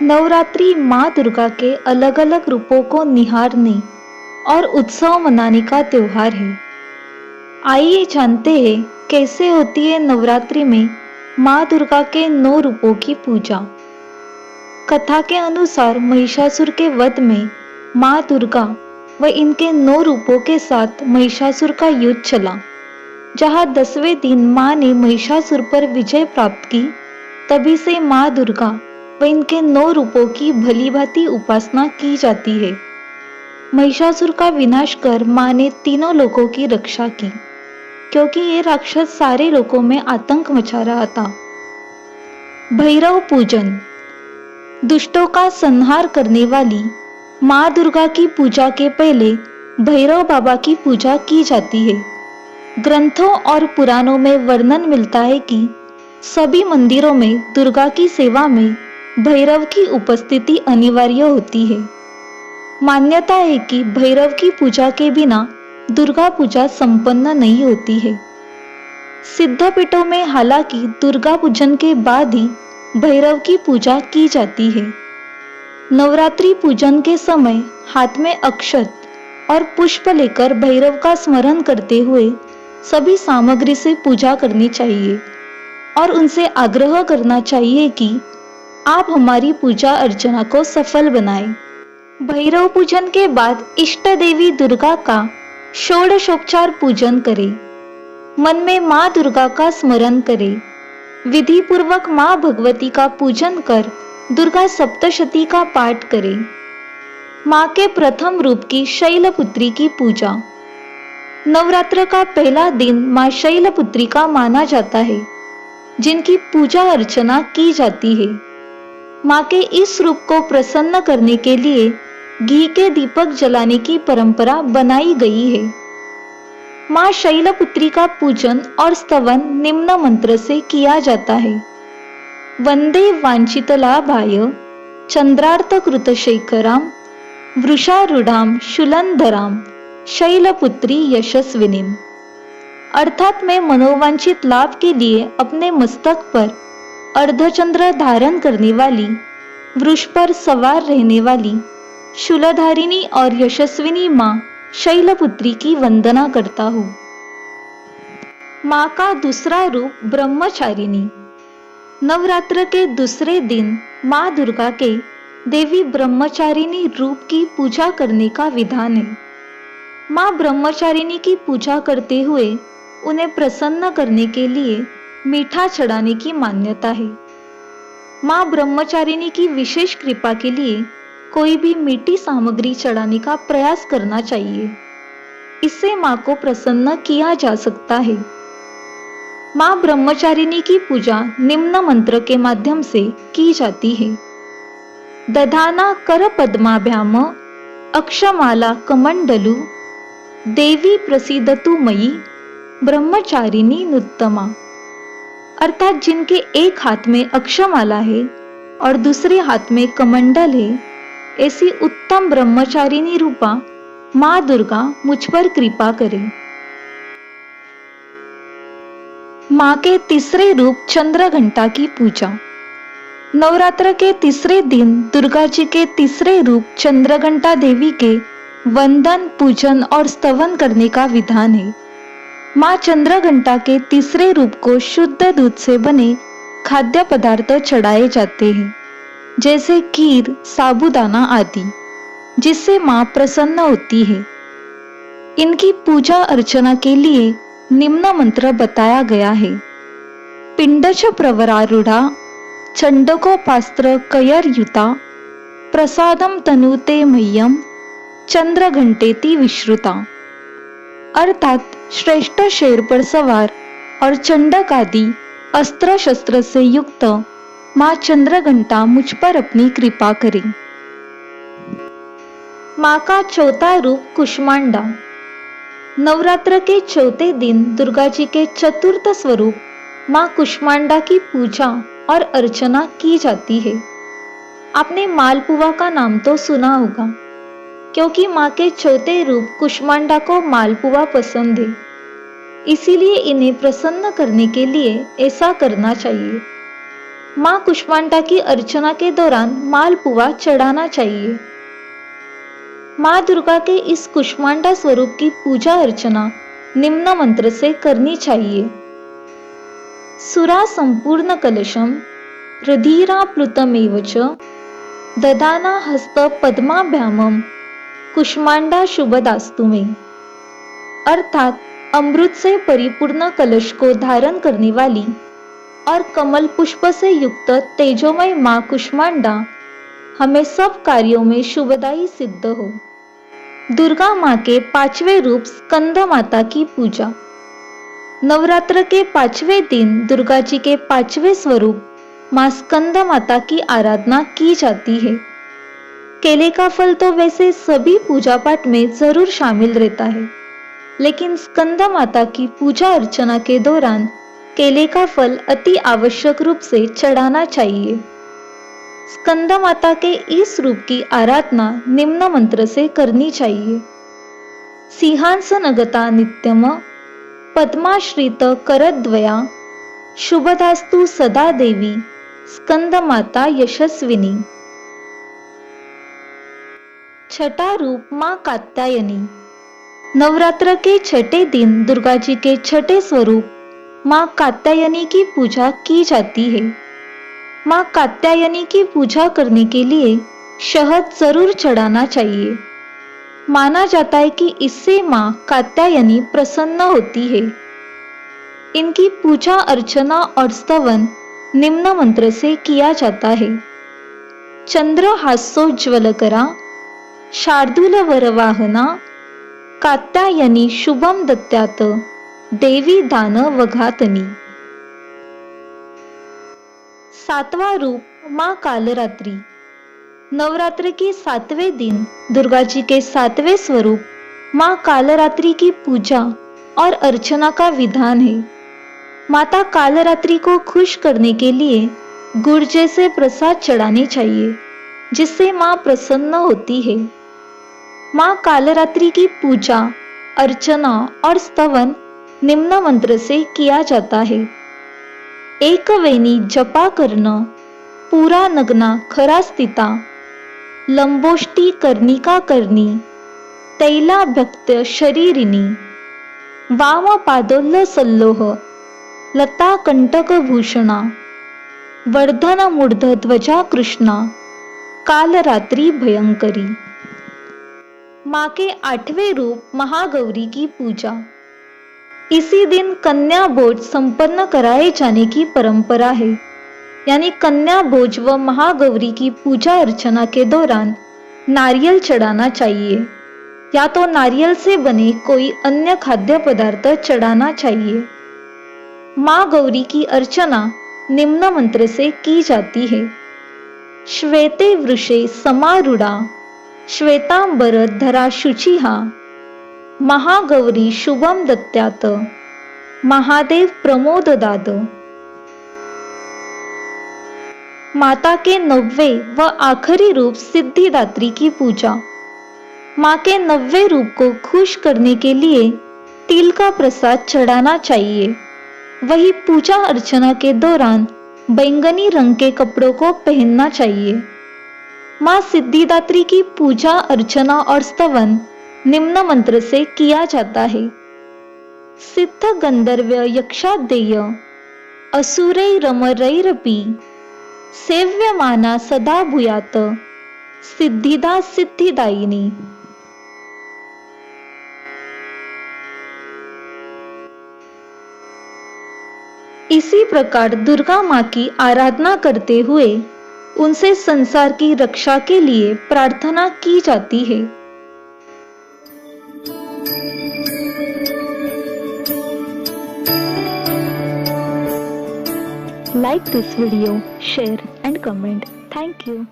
नवरात्रि माँ दुर्गा के अलग अलग रूपों को निहारने और उत्सव मनाने का त्योहार है। आइए जानते हैं कैसे होती है नवरात्रि में माँ दुर्गा के 9 रूपों की पूजा। कथा के अनुसार महिषासुर के वध में माँ दुर्गा व इनके 9 रूपों के साथ महिषासुर का युद्ध चला। जहाँ 10वें दिन माँ ने महिषासुर पर विजय प्राप्त की, तभी से माँ दुर्गा व इनके 9 रूपों की भली भांति उपासना की जाती है। महिषासुर का विनाश कर माँ ने तीनों लोकों की रक्षा की, क्योंकि ये राक्षस सारे लोकों में आतंक मचा रहा था। भैरव पूजन। दुष्टों का संहार करने वाली माँ दुर्गा की पूजा के पहले भैरव बाबा की पूजा की जाती है। ग्रंथों और पुराणों में वर्णन मिलता है कि सभी मंदिरों में दुर्गा की सेवा में भैरव की उपस्थिति अनिवार्य होती है। मान्यता है कि भैरव की पूजा के बिना दुर्गा पूजा संपन्न नहीं होती है। सिद्धपीठों में हालांकि दुर्गा पूजन के बाद ही भैरव की पूजा की जाती है। नवरात्रि पूजन के समय हाथ में अक्षत और पुष्प लेकर भैरव का स्मरण करते हुए सभी सामग्री से पूजा करनी चाहिए और उनसे आग्रह करना चाहिए कि आप हमारी पूजा अर्चना को सफल बनाएं। भैरव पूजन के बाद इष्ट देवी दुर्गा का षोडशोपचार पूजन करें। मन में माँ दुर्गा का स्मरण करें। विधि पूर्वक माँ भगवती का पूजन कर दुर्गा सप्तशती का पाठ करें। माँ के प्रथम रूप की शैलपुत्री की पूजा। नवरात्र का पहला दिन माँ शैलपुत्री का माना जाता है, जिनकी पूजा अर्चना की जाती है। माँ के इस रूप को प्रसन्न करने के लिए घी के दीपक जलाने की परंपरा बनाई गई है। माँ शैलपुत्री का पूजन और स्तवन निम्न मंत्र से किया जाता है। वंदे वांछितलाभाय चंद्रार्तकृतशेखराम वृषारूढ़ाम शूलधराम शैलपुत्री यशस्विनीम। अर्थात मैं मनोवांछित लाभ के लिए अपने मस्तक पर अर्धचंद्र धारण करने वाली, वृष पर सवार रहने वाली शूलधारिणी और यशस्विनी माँ शैलपुत्री की वंदना करता हूँ। माँ का दूसरा रूप ब्रह्मचारिणी। नवरात्र के दूसरे दिन माँ दुर्गा के देवी ब्रह्मचारिणी रूप की पूजा करने का विधान है। माँ ब्रह्मचारिणी की पूजा करते हुए उन्हें प्रसन्न करने के लिए मीठा चढ़ाने की मान्यता है। माँ ब्रह्मचारिणी की विशेष कृपा के लिए कोई भी मीठी सामग्री चढ़ाने का प्रयास करना चाहिए। इससे माँ को प्रसन्न किया जा सकता है। माँ ब्रह्मचारिणी की पूजा निम्न मंत्र के माध्यम से की जाती है। दधाना कर पद्माभ्याम अक्षमाला कमंडलु देवी प्रसीदतु मयि ब्रह्मचारिणी नुत्तमा। अर्थात जिनके एक हाथ में अक्षमाला है और दूसरे हाथ में कमंडल है, ऐसी उत्तम ब्रह्मचारिणी रूपा माँ दुर्गा मुझ पर कृपा करे। माँ के तीसरे रूप चंद्रघंटा की पूजा। नवरात्र के तीसरे दिन दुर्गा जी के तीसरे रूप चंद्रघंटा देवी के वंदन, पूजन और स्तवन करने का विधान है। माँ चंद्रघंटा के तीसरे रूप को शुद्ध दूध से बने खाद्य पदार्थ चढ़ाए जाते हैं, जैसे खीर, साबूदाना आदि, जिससे माँ प्रसन्न होती है। इनकी पूजा अर्चना के लिए निम्न मंत्र बताया गया है। पिंडच प्रवरारूढ़ा चंडकोपास्त्र कयरयुता प्रसादम तनुते मह्यम चंद्रघंटेति विश्रुता। अर्थात श्रेष्ठ शेर पर सवार और चंडक आदि अस्त्र शस्त्र से युक्त माँ चंद्रघंटा मुझ पर अपनी कृपा करे। माँ का चौथा रूप कुष्मांडा। नवरात्र के चौथे दिन दुर्गा जी के चतुर्थ स्वरूप माँ कुष्मांडा की पूजा और अर्चना की जाती है। आपने मालपुआ का नाम तो सुना होगा, क्योंकि माँ के चौथे रूप कुष्मांडा को मालपुआ पसंद है। इसीलिए इन्हें प्रसन्न करने के लिए ऐसा करना चाहिए। माँ कुष्मांडा की अर्चना के दौरान मालपुआ चढ़ाना चाहिए। माँ दुर्गा के इस कुष्मांडा स्वरूप की पूजा अर्चना निम्न मंत्र से करनी चाहिए। सुरा संपूर्ण कलशम रुधिरा प्लुतमेव च ददाना हस्त पद्माभ्यामम कुष्मांडा शुभदास्तु मे। अर्थात अमृत से परिपूर्ण कलश को धारण करने वाली और कमल पुष्प से युक्त तेजोमय माँ कुष्मांडा हमें सब कार्यों में शुभदायी सिद्ध हो। दुर्गा माँ के पांचवें रूप स्कंद माता की पूजा। नवरात्र के पांचवें दिन दुर्गा जी के पांचवें स्वरूप माँ स्कंद माता की आराधना की जाती है। केले का फल तो वैसे सभी पूजा पाठ में जरूर शामिल रहता है, लेकिन स्कंद माता की पूजा अर्चना के दौरान केले का फल अति आवश्यक रूप से चढ़ाना चाहिए। स्कंद माता के इस रूप की आराधना निम्न मंत्र से करनी चाहिए। सिंहासनगता नित्यम पद्माश्रित करद्वया शुभदास्तु सदा देवी स्कंद माता यशस्विनी। छठा रूप माँ कात्यायनी। नवरात्र के छठे दिन दुर्गा जी के छठे स्वरूप माँ कात्यायनी की पूजा की जाती है। माँ कात्यायनी की पूजा करने के लिए शहद जरूर चढ़ाना चाहिए। माना जाता है कि इससे माँ कात्यायनी प्रसन्न होती है। इनकी पूजा अर्चना और स्तवन निम्न मंत्र से किया जाता है। चंद्रहासोज्ज्वलकरा शार्दूल वरवाहना कात्यायनी शुभम दत्त्यात देवी दान वघातनी। सातवां रूप माँ कालरात्रि। नवरात्र के सातवें दिन दुर्गा जी के सातवें स्वरूप माँ कालरात्रि की पूजा और अर्चना का विधान है। माता कालरात्रि को खुश करने के लिए गुड़ जैसे प्रसाद चढ़ाने चाहिए, जिससे माँ प्रसन्न होती है। माँ कालरात्रि की पूजा अर्चना और स्तवन निम्न मंत्र से किया जाता है। एक वेणी जपा कर्ण पूरा नग्ना खरा स्थिता लंबोष्टी कर्णिका कर्णी तैला भक्त शरीरिणी वाम पादोल्ल सल्लोह लता कंटक भूषणा वर्धन मूर्ध ध्वजा कृष्णा कालरात्रि भयंकरी। माँ के आठवें रूप महागौरी की पूजा। इसी दिन कन्या भोज संपन्न कराए जाने की परंपरा है। यानी कन्या भोज व महागौरी की पूजा अर्चना के दौरान नारियल चढ़ाना चाहिए, या तो नारियल से बने कोई अन्य खाद्य पदार्थ चढ़ाना चाहिए। माँ गौरी की अर्चना निम्न मंत्र से की जाती है। श्वेते वृषे समारूढ़ा श्वेतांबर धरा शुचिहा महागौरी शुभम दत्त्यात महादेव प्रमोददाद। माता के नौवे व आखिरी रूप सिद्धिदात्री की पूजा। माँ के नौवे रूप को खुश करने के लिए तिल का प्रसाद चढ़ाना चाहिए। वही पूजा अर्चना के दौरान बैंगनी रंग के कपड़ों को पहनना चाहिए। माँ सिद्धिदात्री की पूजा अर्चना और स्तवन निम्न मंत्र से किया जाता है। सिद्ध गंधर्व यक्षादेय असुरैरमरैरपि सेव्यमाना सदा भूयात सिद्धिदा सिद्धिदायिनी। इसी प्रकार दुर्गा माँ की आराधना करते हुए उनसे संसार की रक्षा के लिए प्रार्थना की जाती है। Like this video, share and comment. Thank you.